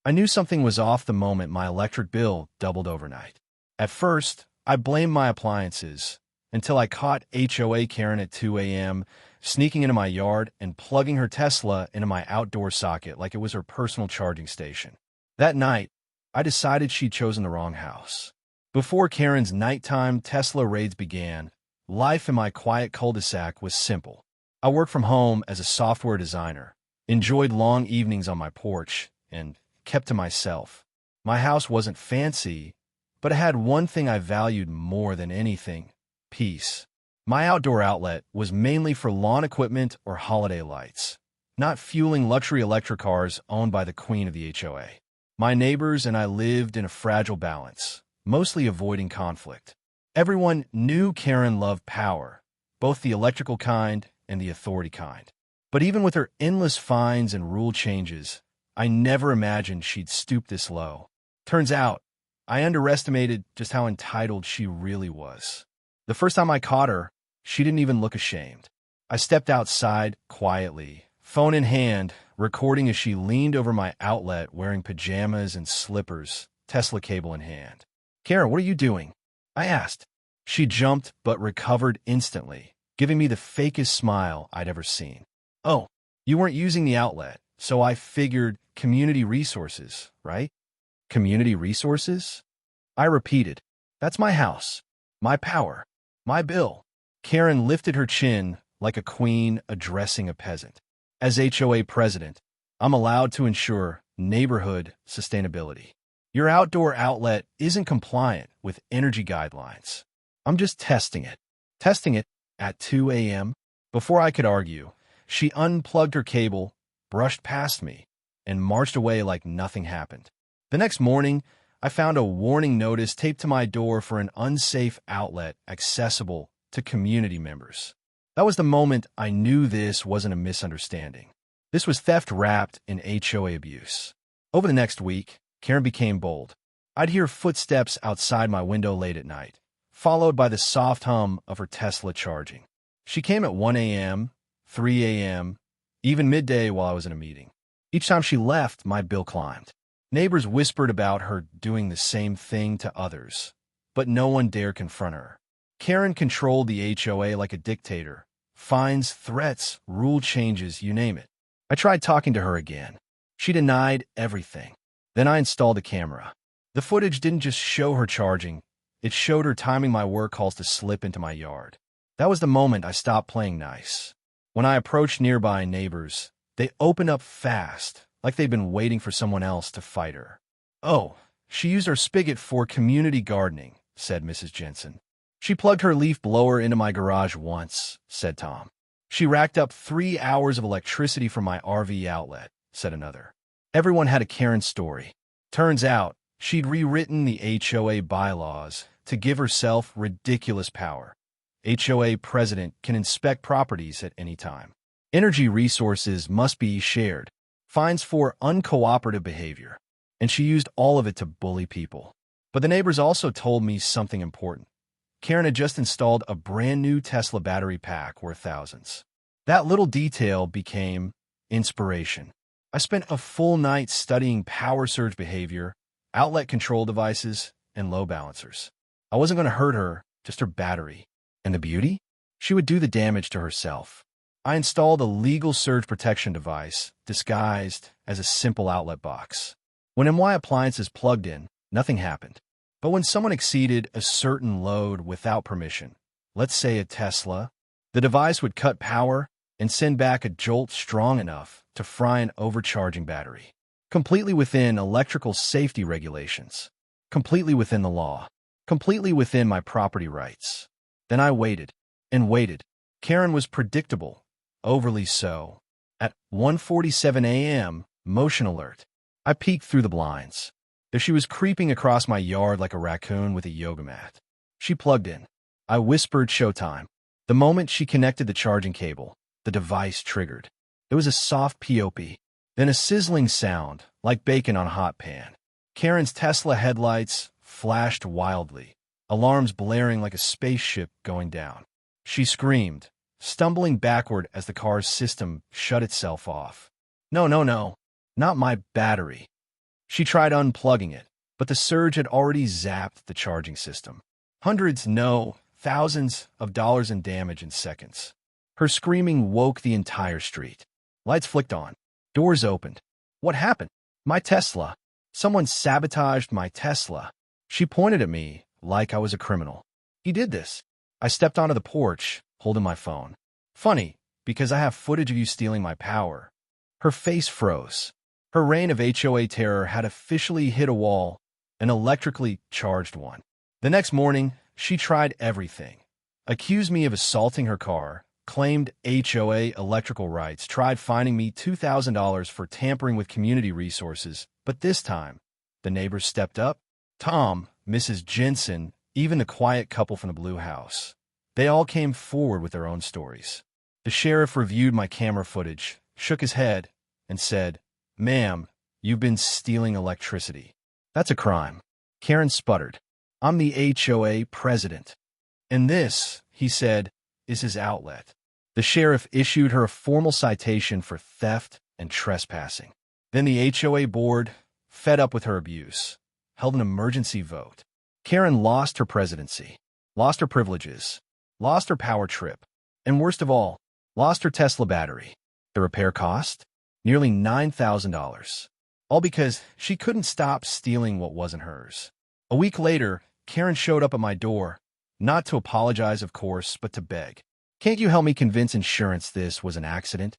I knew something was off the moment my electric bill doubled overnight. At first, I blamed my appliances, until I caught HOA Karen at 2 a.m., sneaking into my yard and plugging her Tesla into my outdoor socket like it was her personal charging station. That night, I decided she'd chosen the wrong house. Before Karen's nighttime Tesla raids began, life in my quiet cul-de-sac was simple. I worked from home as a software designer, enjoyed long evenings on my porch, and kept to myself. My house wasn't fancy, but it had one thing I valued more than anything: peace. My outdoor outlet was mainly for lawn equipment or holiday lights, not fueling luxury electric cars owned by the queen of the HOA. My neighbors and I lived in a fragile balance, mostly avoiding conflict. Everyone knew Karen loved power, both the electrical kind and the authority kind. But even with her endless fines and rule changes, I never imagined she'd stoop this low. Turns out, I underestimated just how entitled she really was. The first time I caught her, she didn't even look ashamed. I stepped outside quietly, phone in hand, recording as she leaned over my outlet wearing pajamas and slippers, Tesla cable in hand. "Karen, what are you doing?" I asked. She jumped but recovered instantly, giving me the fakest smile I'd ever seen. "Oh, you weren't using the outlet, so I figured community resources, right?" "Community resources?" I repeated. "That's my house, my power, my bill." Karen lifted her chin like a queen addressing a peasant. "As HOA president, I'm allowed to ensure neighborhood sustainability. Your outdoor outlet isn't compliant with energy guidelines. I'm just testing it." Testing it at 2 a.m.? Before I could argue, she unplugged her cable, brushed past me, and marched away like nothing happened. The next morning, I found a warning notice taped to my door for an unsafe outlet accessible to community members. That was the moment I knew this wasn't a misunderstanding. This was theft wrapped in HOA abuse. Over the next week, Karen became bold. I'd hear footsteps outside my window late at night, followed by the soft hum of her Tesla charging. She came at 1 a.m., 3 a.m., even midday while I was in a meeting. Each time she left, my bill climbed. Neighbors whispered about her doing the same thing to others, but no one dared confront her. Karen controlled the HOA like a dictator. Fines, threats, rule changes, you name it. I tried talking to her again. She denied everything. Then I installed a camera. The footage didn't just show her charging, it showed her timing my work calls to slip into my yard. That was the moment I stopped playing nice. When I approached nearby neighbors, they opened up fast, like they'd been waiting for someone else to fight her. "Oh, she used our spigot for community gardening," said Mrs. Jensen. "She plugged her leaf blower into my garage once," said Tom. "She racked up 3 hours of electricity from my RV outlet," said another. Everyone had a Karen story. Turns out, she'd rewritten the HOA bylaws to give herself ridiculous power. HOA president can inspect properties at any time. Energy resources must be shared. Fines for uncooperative behavior. And she used all of it to bully people. But the neighbors also told me something important. Karen had just installed a brand new Tesla battery pack worth thousands. That little detail became inspiration. I spent a full night studying power surge behavior, outlet control devices, and load balancers. I wasn't going to hurt her, just her battery. And the beauty? She would do the damage to herself. I installed a legal surge protection device, disguised as a simple outlet box. When MY appliances plugged in, nothing happened. But when someone exceeded a certain load without permission, let's say a Tesla, the device would cut power and send back a jolt strong enough to fry an overcharging battery. Completely within electrical safety regulations. Completely within the law. Completely within my property rights. Then I waited and waited. Karen was predictable, overly so. At 1:47 a.m., motion alert. I peeked through the blinds. There she was creeping across my yard like a raccoon with a yoga mat. She plugged in. I whispered showtime. The moment she connected the charging cable, the device triggered. There was a soft pop, then a sizzling sound, like bacon on a hot pan. Karen's Tesla headlights flashed wildly, alarms blaring like a spaceship going down. She screamed, stumbling backward as the car's system shut itself off. No, no, no, not my battery. She tried unplugging it, but the surge had already zapped the charging system. Hundreds, no, thousands of dollars in damage in seconds. Her screaming woke the entire street. Lights flicked on. Doors opened. What happened? My Tesla. Someone sabotaged my Tesla. She pointed at me like I was a criminal. He did this. I stepped onto the porch, holding my phone. Funny, because I have footage of you stealing my power. Her face froze. Her reign of HOA terror had officially hit a wall, an electrically charged one. The next morning, she tried everything. Accused me of assaulting her car, claimed HOA electrical rights, tried fining me $2,000 for tampering with community resources, but this time, the neighbors stepped up. Tom, Mrs. Jensen, even the quiet couple from the Blue House. They all came forward with their own stories. The sheriff reviewed my camera footage, shook his head, and said, "Ma'am, you've been stealing electricity. That's a crime." Karen sputtered. "I'm the HOA president. And this," he said, "is his outlet." The sheriff issued her a formal citation for theft and trespassing. Then the HOA board, fed up with her abuse, held an emergency vote. Karen lost her presidency, lost her privileges, lost her power trip, and worst of all, lost her Tesla battery. The repair cost? Nearly $9,000. All because she couldn't stop stealing what wasn't hers. A week later, Karen showed up at my door, not to apologize, of course, but to beg. "Can't you help me convince insurance this was an accident?"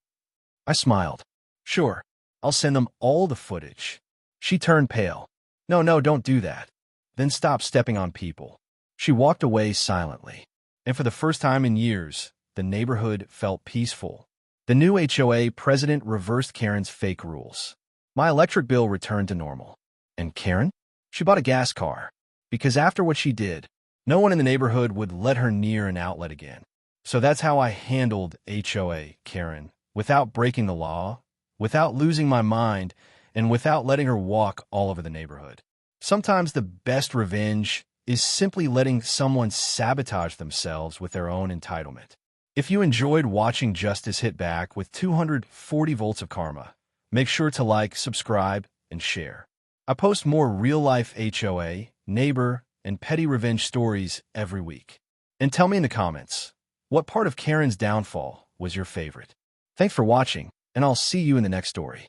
I smiled. "Sure, I'll send them all the footage." She turned pale. No, don't do that. Then stop stepping on people." She walked away silently. And for the first time in years, the neighborhood felt peaceful. The new HOA president reversed Karen's fake rules. My electric bill returned to normal. And Karen? She bought a gas car. Because after what she did, no one in the neighborhood would let her near an outlet again. So that's how I handled HOA Karen, without breaking the law, without losing my mind, and without letting her walk all over the neighborhood. Sometimes the best revenge is simply letting someone sabotage themselves with their own entitlement. If you enjoyed watching justice hit back with 240 volts of karma, make sure to like, subscribe, and share. I post more real-life HOA, neighbor, and petty revenge stories every week. And tell me in the comments, what part of Karen's downfall was your favorite? Thanks for watching, and I'll see you in the next story.